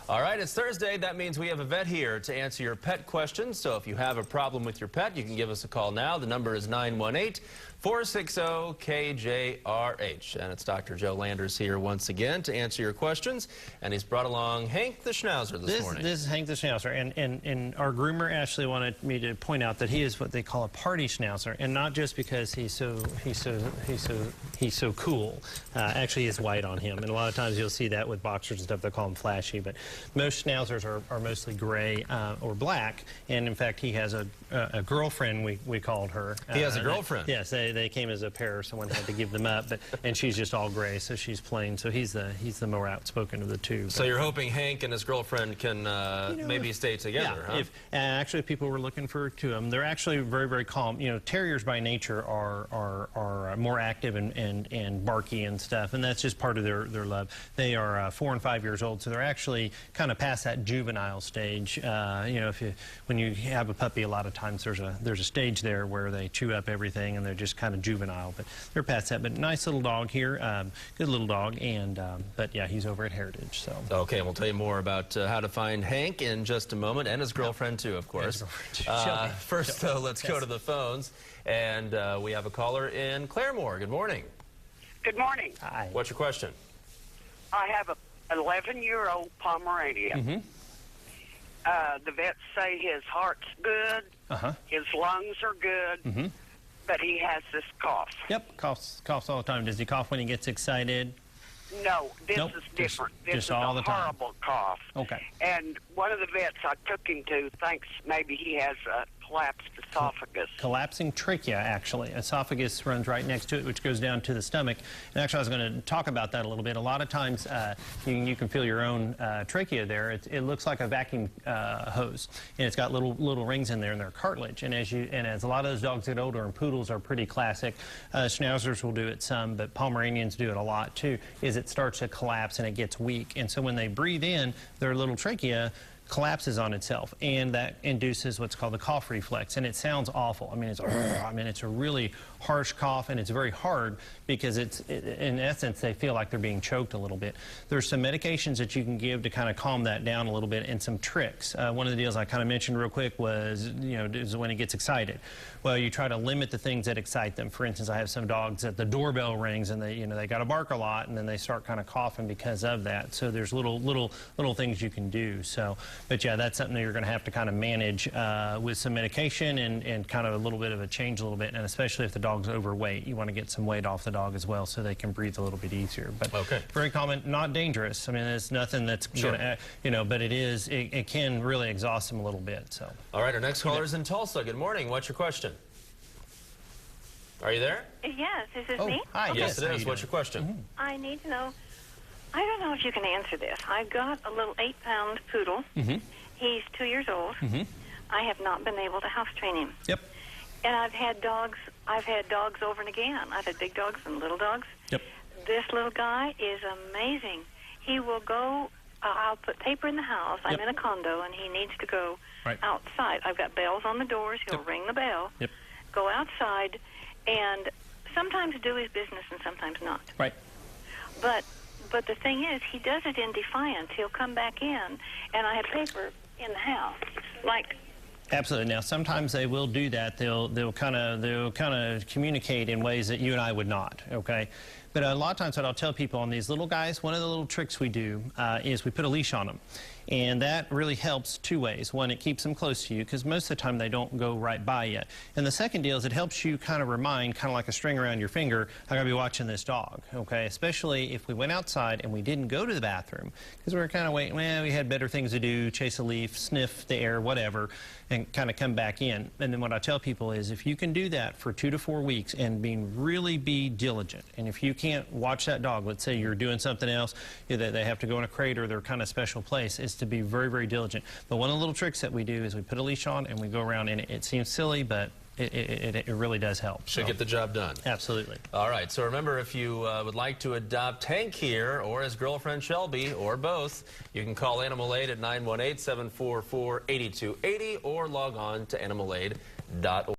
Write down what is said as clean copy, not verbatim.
All right, it's Thursday. That means we have a vet here to answer your pet questions. So if you have a problem with your pet, you can give us a call now. The number is 918-460-KJRH. And it's Dr. Joe Landers here once again to answer your questions. And he's brought along Hank the Schnauzer this morning. This is Hank the Schnauzer. And our groomer actually wanted me to point out that he is what they call a party Schnauzer. And not just because he's so cool. Actually, he's white on him. And a lot of times you'll see that with boxers and stuff. They call him flashy. But most Schnauzers are mostly gray or black. And in fact, he has a girlfriend, we called her. He has a girlfriend? Yes, they came as a pair. Someone had to give them up. And she's just all gray, so she's plain. So he's the more outspoken of the two. So you're hoping Hank and his girlfriend can maybe stay together, yeah, huh? Actually, people were looking for two of them. They're actually very, very calm. You know, terriers by nature are more active and barky and stuff, and that's just part of their love. They are 4 and 5 years old, so they're actually kind of past that juvenile stage. You know, when you have a puppy, a lot of times there's a stage there where they chew up everything and they're just kind of juvenile, but they're past that. But nice little dog here, good little dog, and but yeah, he's over at Heritage. So okay, we'll tell you more about how to find Hank in just a moment, and his girlfriend too, of course. First, though, let's go to the phones, and we have a caller in Claremore. Good morning. Good morning. Hi. What's your question? I have a 11-year-old Pomeranian. Mm-hmm. The vets say his heart's good, his lungs are good, but he has this cough. Yep, coughs all the time. Does he cough when he gets excited? No, this Nope, is different. This just is all a the time. horrible cough. Okay. And one of the vets I took him to thinks maybe he has a collapsed esophagus. Collapsing trachea, actually. Esophagus runs right next to it, which goes down to the stomach. And actually, I was going to talk about that a little bit. A lot of times, you can feel your own trachea there. It looks like a vacuum hose, and it's got little rings in there, and they're cartilage. And as a lot of those dogs get older, and poodles are pretty classic, Schnauzers will do it some, but Pomeranians do it a lot too. Is it starts to collapse and it gets weak, and so when they breathe in, their little trachea collapses on itself, and that induces what's called the cough reflex, and it sounds awful. I mean, it's a really harsh cough, and it's very hard because in essence, they feel like they're being choked a little bit. There's some medications that you can give to kind of calm that down a little bit, and some tricks. One of the deals I kind of mentioned real quick was, is when it gets excited. Well, you try to limit the things that excite them. For instance, I have some dogs that the doorbell rings, and they got to bark a lot, and then they start kind of coughing because of that. So there's little things you can do. So. But yeah, that's something that you're going to have to kind of manage with some medication and kind of a little bit of a change a little bit, and especially if the dog's overweight, you want to get some weight off the dog as well so they can breathe a little bit easier. But very common, not dangerous. I mean, it's nothing that's gonna, but it can really exhaust them a little bit. So. All right, our next caller is in Tulsa. Good morning. What's your question? Are you there? Yes, this is me. Hi. Yes, it is. What's your question? I need to know. I don't know if you can answer this. I've got a little 8-pound poodle. He's 2 years old. I have not been able to house train him. Yep. And I've had dogs over and again. I've had big dogs and little dogs. Yep. This little guy is amazing. He will go, I'll put paper in the house. I'm in a condo, and he needs to go outside. I've got bells on the doors. He'll ring the bell, go outside, and sometimes do his business and sometimes not. Right. But the thing is, he does it in defiance. He'll come back in, and I have paper in the house, like. Absolutely. Now, sometimes they will do that. They'll kind of communicate in ways that you and I would not. Okay. But a lot of times what I'll tell people on these little guys, one of the little tricks we do is we put a leash on them. And that really helps two ways. One, it keeps them close to you because most of the time they don't go right by you. And the second deal is it helps you kind of remind, kind of like a string around your finger, I gotta be watching this dog, okay? Especially if we went outside and we didn't go to the bathroom because we were kind of waiting, well, we had better things to do, chase a leaf, sniff the air, whatever, and kind of come back in. And then what I tell people is if you can do that for 2 to 4 weeks and really be diligent, and if you can't watch that dog, let's say you're doing something else, they have to go in a crate or they're kind of special place, is to be very, very diligent. But one of the little tricks that we do is we put a leash on and we go around, and it seems silly, but it really does help. Should get the job done. Absolutely. All right, so remember, if you would like to adopt Hank here or his girlfriend Shelby or both, you can call Animal Aid at 918-744-8280 or log on to animalaid.org.